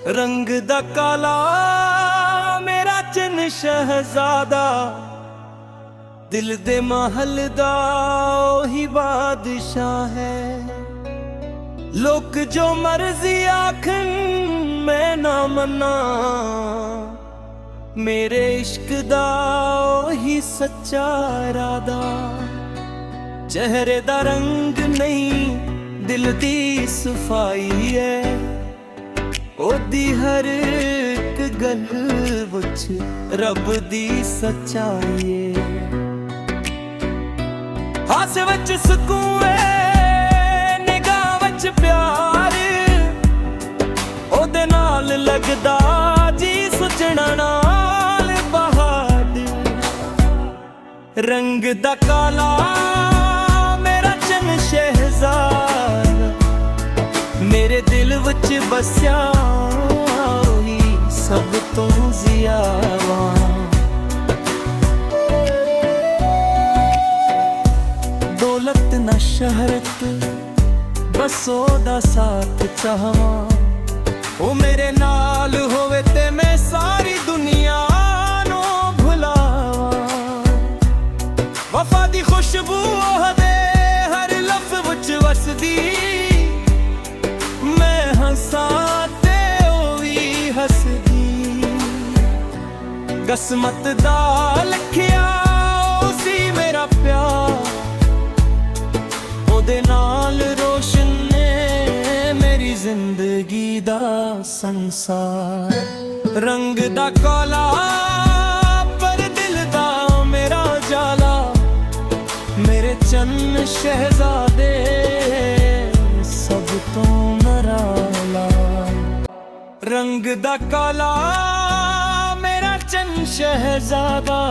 रंग दा काला मेरा चन शहजादा, दिल दे महल दा ओही बादशाह है। लोग जो मर्जी आखन मैं ना मना, मेरे इश्क दा ओही सच्चा इरादा। चेहरे दा रंग नहीं दिल दी सफाई है, ओदी हर एक गल विच रब दी सच्चाई है। हासे विच सुकून है, निगाह विच प्यार, ओदे नाल लगदा जी सुचना नाल बहादुर। रंग दा काला मेरा चन शहजादा, मेरे दिल विच बस्या ही सब तो जियादा। दौलत न शहरत बस ओदा साथ चाहवां, ओ मेरे नाल होवे ते मैं सारी दुनिया नू भुलावां। वफा दी खुशबू ओहदे हर लफ्ज़ विच वसदी, मैं हंसां ते ओ वी हसदी। किस्मत दा लिखिया ओ सी मेरा प्यार, ओदे नाल रोशन ने मेरी जिंदगी दा संसार। रंग दा काला पर दिल दा मेरा जाला, मेरे चन्न शहजादे सब तो नराला। रंग दा काला मेरा चन्न शहजादा,